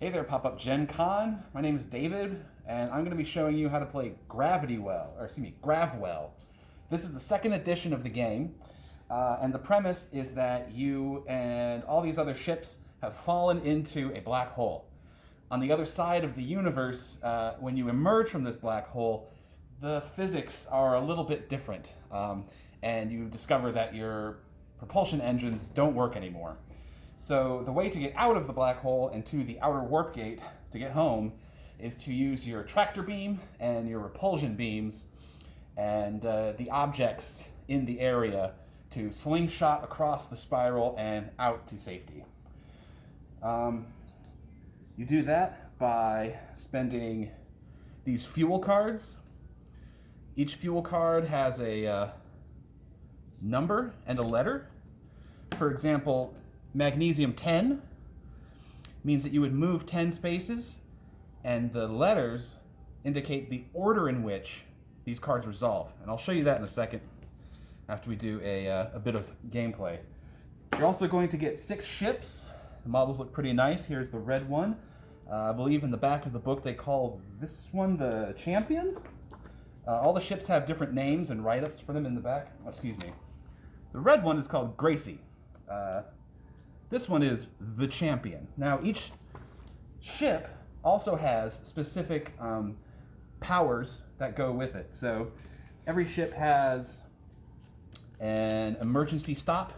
Hey there, pop-up GenCon. My name is David, and I'm going to be showing you how to play Gravwell. This is the second edition of the game, and the premise is that you and all these other ships have fallen into a black hole. On the other side of the universe, when you emerge from this black hole, the physics are a little bit different, and you discover that your propulsion engines don't work anymore. So the way to get out of the black hole and to the outer warp gate to get home is to use your tractor beam and your repulsion beams and the objects in the area to slingshot across the spiral and out to safety. You do that by spending these fuel cards. Each fuel card has a number and a letter. For example, magnesium 10 means that you would move 10 spaces, and the letters indicate the order in which these cards resolve. And I'll show you that in a second after we do a bit of gameplay. You're also going to get 6 ships. The models look pretty nice. Here's the red one. I believe in the back of the book they call this one the Champion. All the ships have different names and write-ups for them in the back. Oh, excuse me. The red one is called Gracie. This one is the Champion. Now, each ship also has specific powers that go with it. So every ship has an emergency stop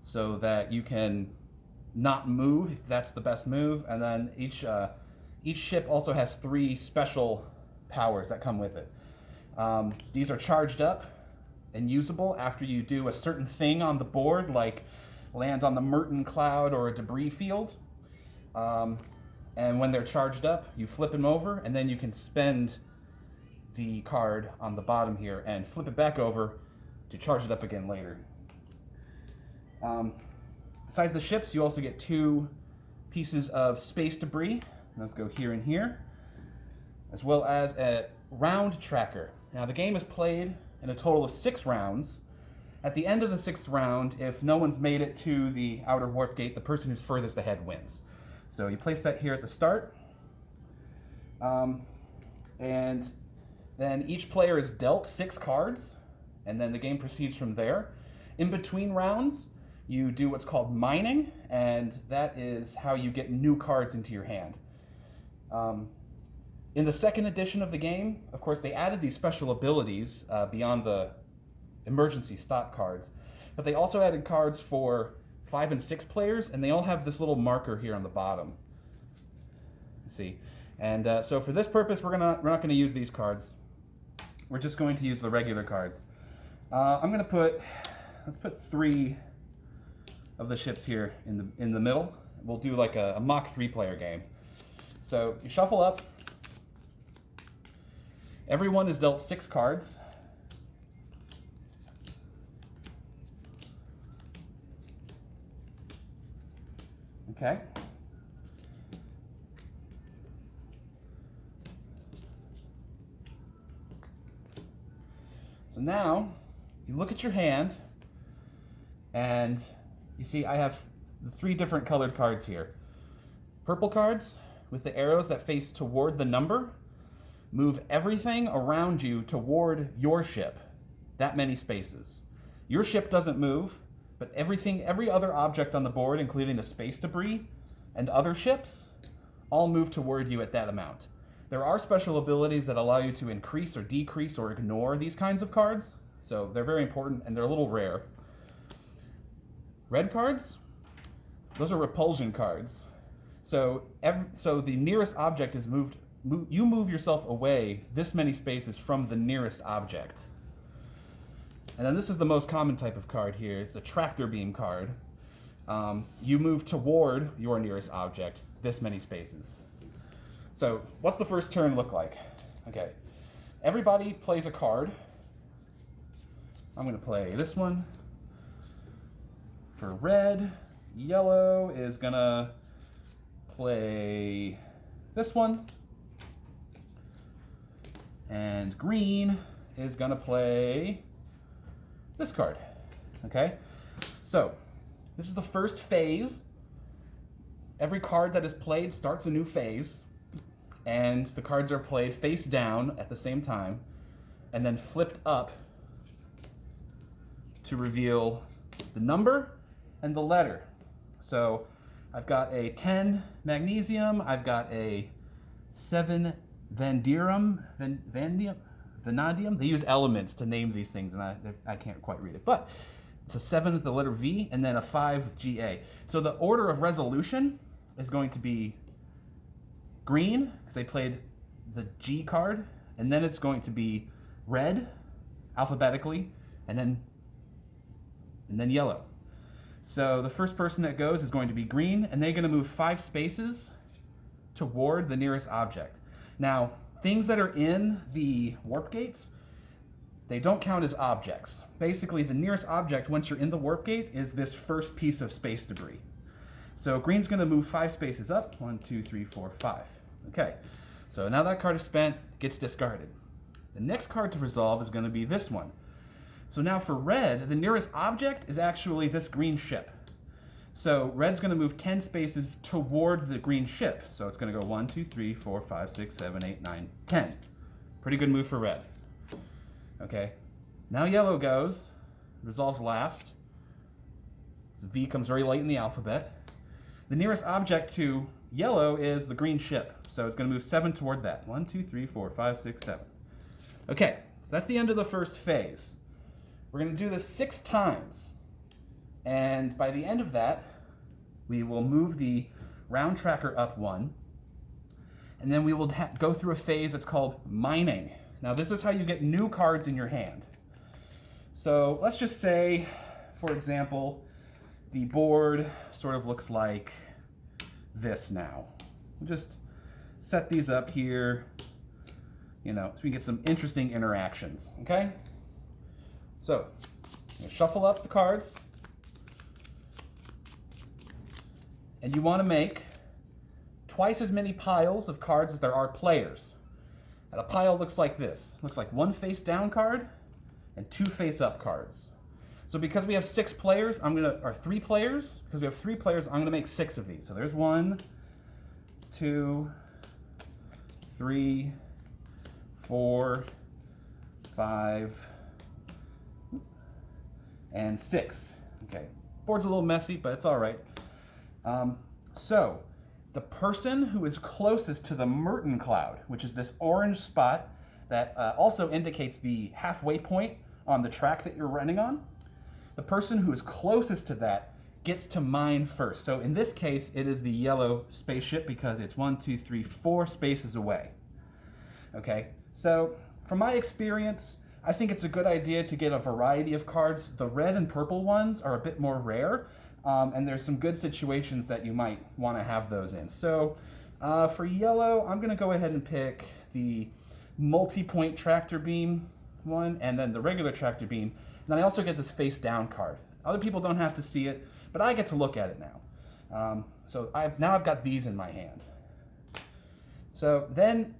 so that you can not move if that's the best move. And then each ship also has 3 special powers that come with it. These are charged up and usable after you do a certain thing on the board, like land on the Merton cloud or a debris field. And when they're charged up, you flip them over, and then you can spend the card on the bottom here and flip it back over to charge it up again later. Besides the ships, you also get 2 pieces of space debris. Those go here and here, as well as a round tracker. Now, the game is played in a total of 6 rounds. At the end of the 6th round, if no one's made it to the outer warp gate, the person who's furthest ahead wins. So you place that here at the start. And then each player is dealt 6 cards, and then the game proceeds from there. In between rounds, you do what's called mining, and that is how you get new cards into your hand. In the second edition of the game, of course, they added these special abilities beyond the emergency stop cards, but they also added cards for 5 and 6 players, and they all have this little marker here on the bottom. See, and so for this purpose, we're not going to use these cards. We're just going to use the regular cards. Let's put 3 of the ships here in the middle. We'll do like a mock 3-player game. So you shuffle up. Everyone is dealt 6 cards. Okay. So now you look at your hand, and you see I have the 3 different colored cards here. Purple cards with the arrows that face toward the number move everything around you toward your ship, that many spaces. Your ship doesn't move, but every other object on the board, including the space debris and other ships, all move toward you at that amount. There are special abilities that allow you to increase or decrease or ignore these kinds of cards, so they're very important and they're a little rare. Red cards, those are repulsion cards. So the nearest object is moved. You move yourself away this many spaces from the nearest object. And then this is the most common type of card here. It's the tractor beam card. You move toward your nearest object this many spaces. So what's the first turn look like? Okay, everybody plays a card. I'm going to play this one. For red, yellow is going to play this one. And green is going to play this card. Okay? So, this is the first phase. every card that is played starts a new phase, and the cards are played face down at the same time, and then flipped up to reveal the number and the letter. So I've got a 10 magnesium, I've got a 7 vanadium. They use elements to name these things, and I can't quite read it, but it's a 7 with the letter V, and then a 5 with GA. So the order of resolution is going to be green, because they played the G card, and then it's going to be red, alphabetically, and then yellow. So the first person that goes is going to be green, and they're going to move 5 spaces toward the nearest object. Now, things that are in the warp gates, they don't count as objects. Basically, the nearest object, once you're in the warp gate, is this first piece of space debris. So green's going to move 5 spaces up. 1, 2, 3, 4, 5. Okay, so now that card is spent, gets discarded. The next card to resolve is going to be this one. So now for red, the nearest object is actually this green ship. So red's going to move 10 spaces toward the green ship. So it's going to go 1, 2, 3, 4, 5, 6, 7, 8, 9, 10. Pretty good move for red. Okay, now yellow goes, resolves last. So V comes very late in the alphabet. The nearest object to yellow is the green ship. So it's going to move 7 toward that. 1, 2, 3, 4, 5, 6, 7. Okay, so that's the end of the first phase. We're going to do this 6 times. And by the end of that, we will move the round tracker up 1. And then we will go through a phase that's called mining. Now this is how you get new cards in your hand. So let's just say, for example, the board sort of looks like this now. We'll just set these up here, so we get some interesting interactions, okay? So, shuffle up the cards. And you want to make twice as many piles of cards as there are players. And a pile looks like this. Looks like 1 face down card and 2 face up cards. So because we have 6 players, or 3 players, because we have 3 players, I'm gonna make 6 of these. So there's 1, 2, 3, 4, 5, and 6. Okay, board's a little messy, but it's all right. So the person who is closest to the Merton cloud, which is this orange spot that also indicates the halfway point on the track that you're running on, the person who is closest to that gets to mine first. So in this case, it is the yellow spaceship because it's 1, 2, 3, 4 spaces away. Okay, so from my experience, I think it's a good idea to get a variety of cards. The red and purple ones are a bit more rare, and there's some good situations that you might want to have those in. So for yellow, I'm going to go ahead and pick the multi-point tractor beam one, and then the regular tractor beam. And then I also get this face down card. Other people don't have to see it, but I get to look at it now. So now I've got these in my hand. So then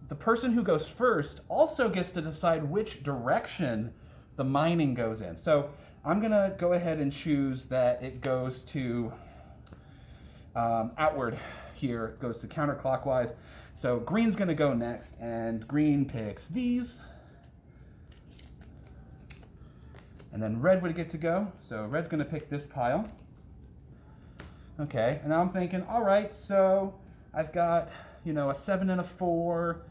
the person who goes first also gets to decide which direction the mining goes in. So I'm going to go ahead and choose that it goes to outward here. It goes to counterclockwise. So green's going to go next, and green picks these. And then red would get to go. So red's going to pick this pile. Okay, and now I'm thinking, all right, so I've got, a 7 and a 4,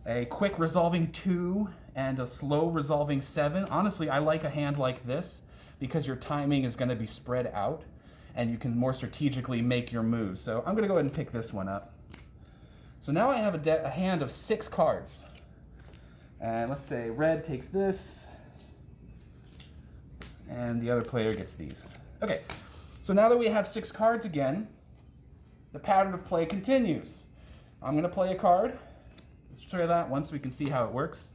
a quick resolving 2, and a slow resolving 7. Honestly, I like a hand like this because your timing is going to be spread out and you can more strategically make your moves. So I'm going to go ahead and pick this one up. So now I have a hand of 6 cards. And let's say red takes this, and the other player gets these. Okay, so now that we have 6 cards again, the pattern of play continues. I'm going to play a card. Let's try that once so we can see how it works.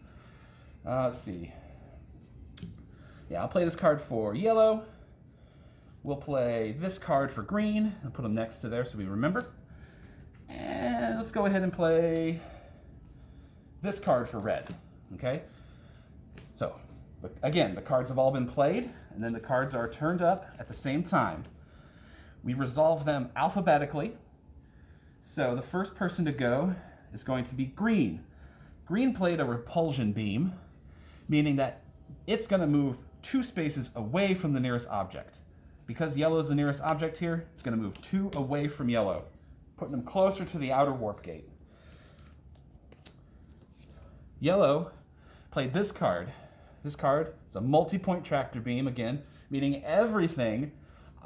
Let's see. Yeah, I'll play this card for yellow. We'll play this card for green. I'll put them next to there so we remember. And let's go ahead and play this card for red. Okay? So, again, the cards have all been played, and then the cards are turned up at the same time. We resolve them alphabetically, So the first person to go is going to be green. Green played a repulsion beam, meaning that it's going to move 2 spaces away from the nearest object. Because yellow is the nearest object here, it's going to move 2 away from yellow, putting them closer to the outer warp gate. Yellow played this card. This card is a multi-point tractor beam, again, meaning everything,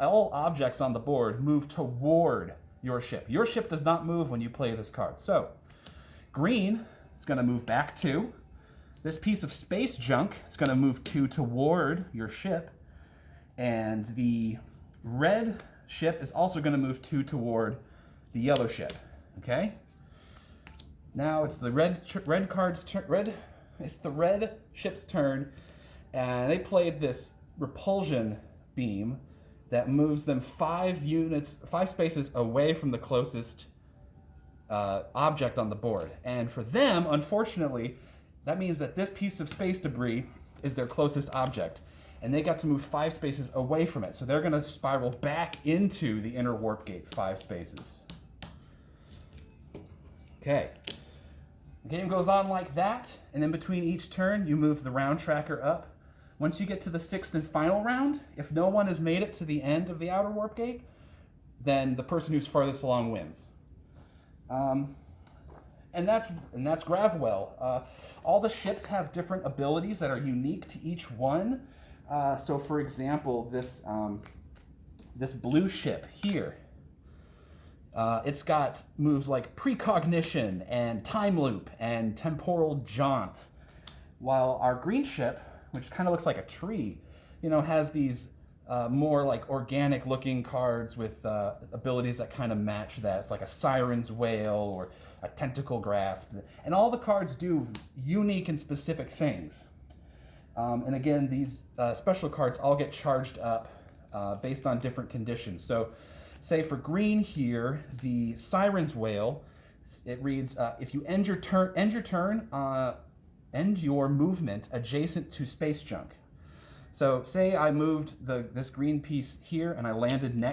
all objects on the board, move toward your ship. Your ship does not move when you play this card. So, green is going to move back 2. This piece of space junk is going to move 2 toward your ship. And the red ship is also going to move 2 toward the yellow ship. Okay? Now it's the red ship's turn, and they played this repulsion beam that moves them 5 spaces away from the closest object on the board. And for them, unfortunately, that means that this piece of space debris is their closest object, and they got to move 5 spaces away from it. So they're going to spiral back into the inner warp gate 5 spaces. Okay. The game goes on like that, and in between each turn, you move the round tracker up. Once you get to the 6th and final round, if no one has made it to the end of the outer warp gate, then the person who's farthest along wins. And that's Gravwell. All the ships have different abilities that are unique to each one. So, for example, this blue ship here, it's got moves like precognition and time loop and temporal jaunt, while our green ship, which kind of looks like a tree, has these more like organic looking cards with abilities that kind of match that. It's like a siren's wail or a tentacle grasp, and all the cards do unique and specific things. And again, these special cards all get charged up based on different conditions. So say for green here, the siren's wail, it reads, if you end your movement adjacent to space junk. So say I moved this green piece here and I landed next